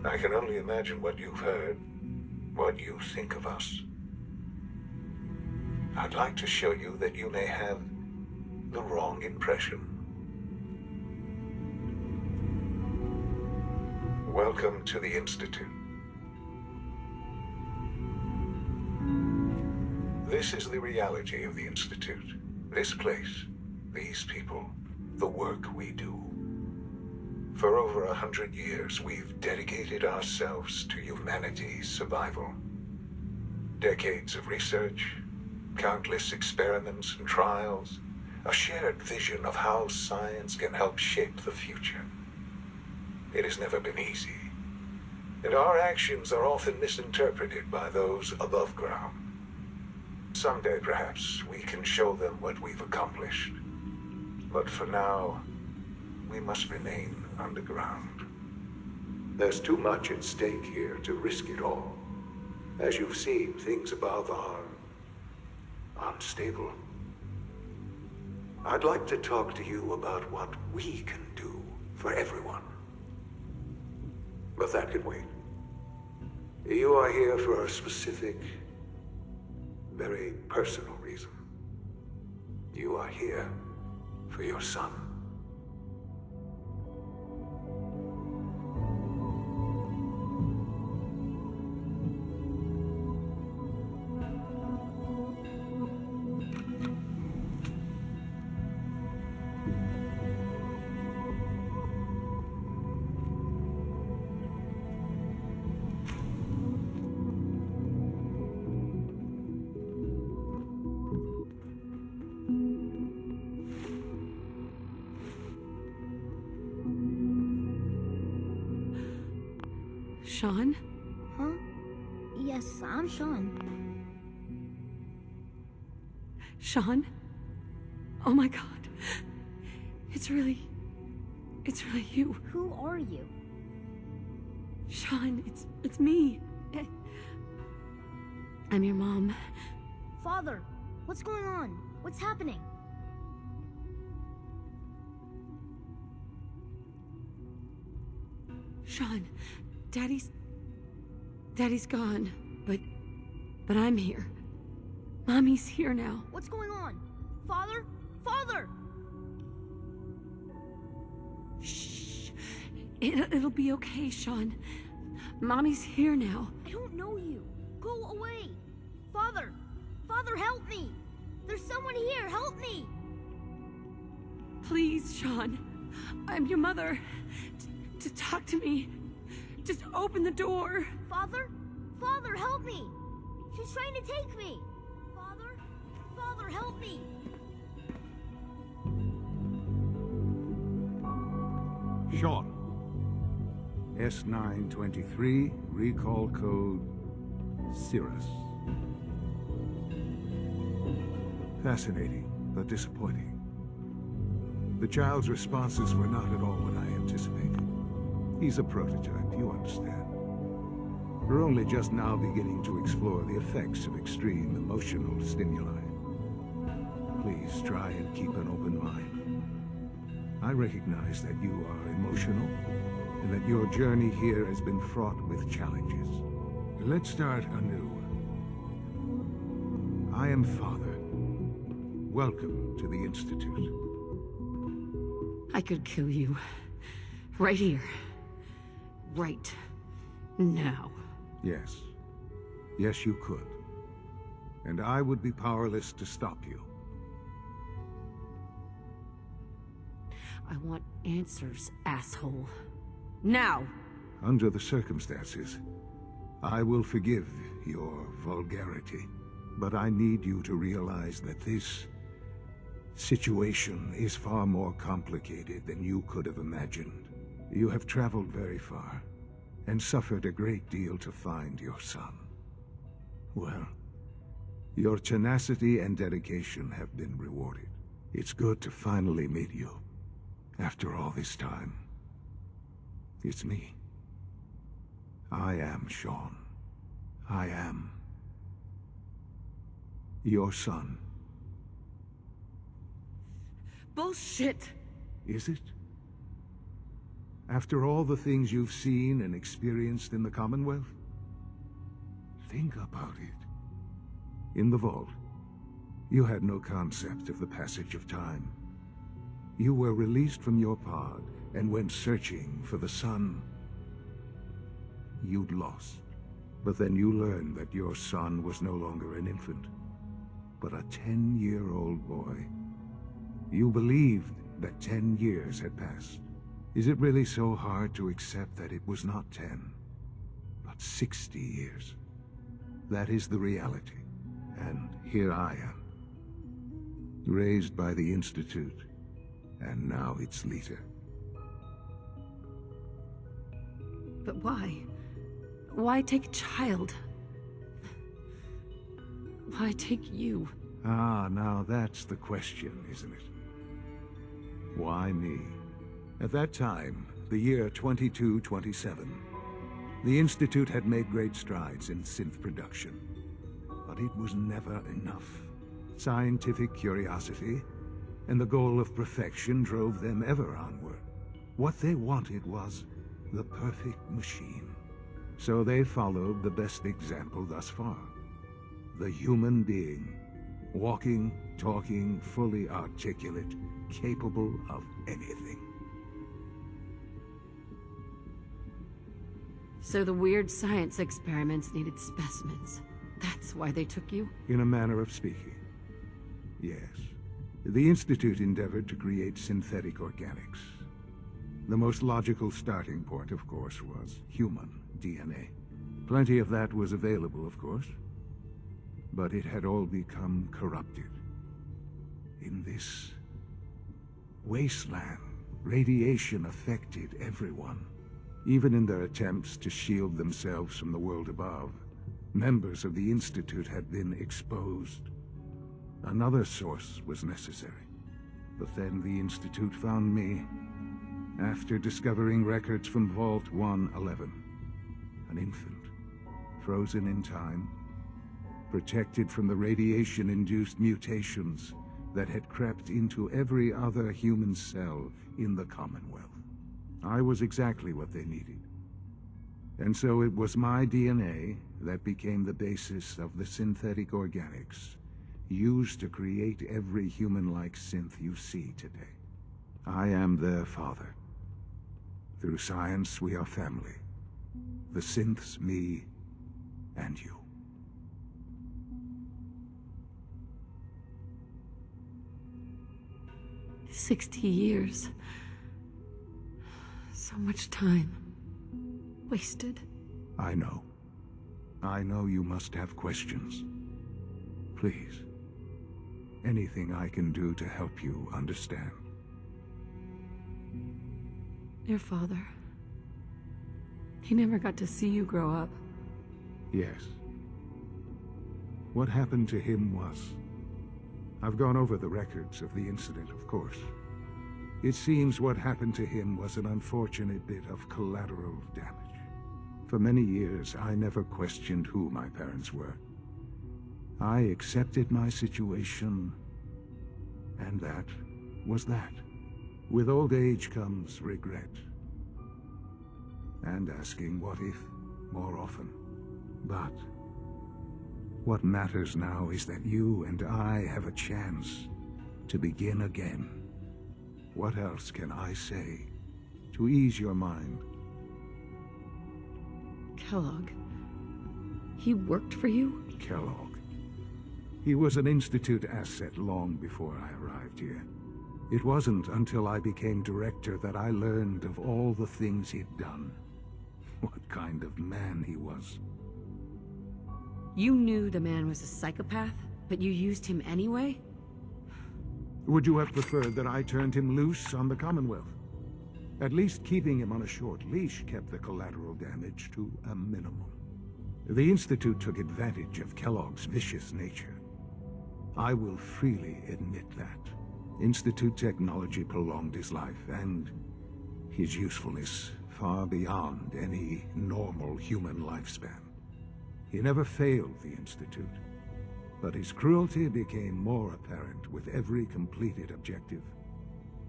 I can only imagine what you've heard, what you think of us. I'd like to show you that you may have the wrong impression. Welcome to the Institute. This is the reality of the Institute. This place, these people, the work we do. For over 100 years, we've dedicated ourselves to humanity's survival. Decades of research, countless experiments and trials, a shared vision of how science can help shape the future. It has never been easy, and our actions are often misinterpreted by those above ground. Someday, perhaps, we can show them what we've accomplished. But for now, we must remain underground. There's too much at stake here to risk it all. As you've seen, things above are unstable. I'd like to talk to you about what we can do for everyone. But that can wait. You are here for a specific, very personal reason. You are here for your son. Shaun? Huh? Yes, I'm Shaun. Shaun? Oh my god. It's really you. Who are you? Shaun, it's me. I'm your mom. Father, what's going on? What's happening? Shaun, Daddy's gone, but I'm here. Mommy's here now. What's going on? Father? Father! Shh. It'll be okay, Shaun. Mommy's here now. I don't know you. Go away. Father! Father, help me! There's someone here, help me! Please, Shaun. I'm your mother. To talk to me. Just open the door. Father? Father, help me! She's trying to take me! Father? Father, help me! Shaun. S923, recall code Cirrus. Fascinating, but disappointing. The child's responses were not at all what I anticipated. He's a prototype, you understand. We're only just now beginning to explore the effects of extreme emotional stimuli. Please try and keep an open mind. I recognize that you are emotional, and that your journey here has been fraught with challenges. Let's start anew. I am Father. Welcome to the Institute. I could kill you. Right here. Right now. Yes. Yes, you could. And I would be powerless to stop you. I want answers, asshole. Now! Under the circumstances, I will forgive your vulgarity. But I need you to realize that this situation is far more complicated than you could have imagined. You have traveled very far, and suffered a great deal to find your son. Well, your tenacity and dedication have been rewarded. It's good to finally meet you, after all this time. It's me. I am Shaun. I am Your son. Bullshit! Is it? After all the things you've seen and experienced in the Commonwealth? Think about it. In the vault, you had no concept of the passage of time. You were released from your pod and went searching for the son you'd lost. But then you learned that your son was no longer an infant, but a 10-year-old boy. You believed that 10 years had passed. Is it really so hard to accept that it was not 10, but 60 years? That is the reality, and here I am. Raised by the Institute, and now its leader. But why? Why take a child? Why take you? Ah, now that's the question, isn't it? Why me? At that time, the year 2227, the Institute had made great strides in synth production. But it was never enough. Scientific curiosity and the goal of perfection drove them ever onward. What they wanted was the perfect machine. So they followed the best example thus far. The human being. Walking, talking, fully articulate, capable of anything. So the weird science experiments needed specimens. That's why they took you? In a manner of speaking. Yes. The Institute endeavored to create synthetic organics. The most logical starting point, of course, was human DNA. Plenty of that was available, of course. But it had all become corrupted. In this wasteland, radiation affected everyone. Even in their attempts to shield themselves from the world above, members of the Institute had been exposed. Another source was necessary. But then the Institute found me, after discovering records from Vault 111. An infant, frozen in time, protected from the radiation-induced mutations that had crept into every other human cell in the Commonwealth. I was exactly what they needed. And so it was my DNA that became the basis of the synthetic organics used to create every human-like synth you see today. I am their father. Through science, we are family. The synths, me, and you. 60 years. So much time. Wasted. I know. I know you must have questions. Please. Anything I can do to help you understand. Your father. He never got to see you grow up. Yes. What happened to him was... I've gone over the records of the incident, of course. It seems what happened to him was an unfortunate bit of collateral damage. For many years, I never questioned who my parents were. I accepted my situation, and that was that. With old age comes regret. And asking what if more often. But what matters now is that you and I have a chance to begin again. What else can I say to ease your mind? Kellogg. He worked for you? Kellogg. He was an Institute asset long before I arrived here. It wasn't until I became director that I learned of all the things he'd done. What kind of man he was. You knew the man was a psychopath, but you used him anyway? Would you have preferred that I turned him loose on the Commonwealth? At least keeping him on a short leash kept the collateral damage to a minimum. The Institute took advantage of Kellogg's vicious nature. I will freely admit that. Institute technology prolonged his life, and his usefulness far beyond any normal human lifespan. He never failed the Institute, But his cruelty became more apparent with every completed objective.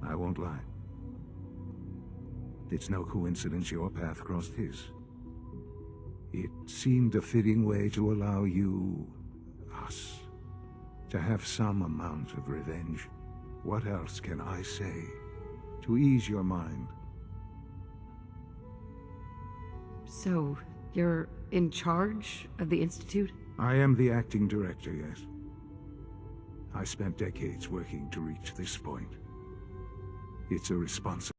I won't lie. It's no coincidence your path crossed his. It seemed a fitting way to allow you, us, to have some amount of revenge. What else can I say to ease your mind? So, you're in charge of the Institute? I am the acting director, yes. I spent decades working to reach this point. It's a responsibility.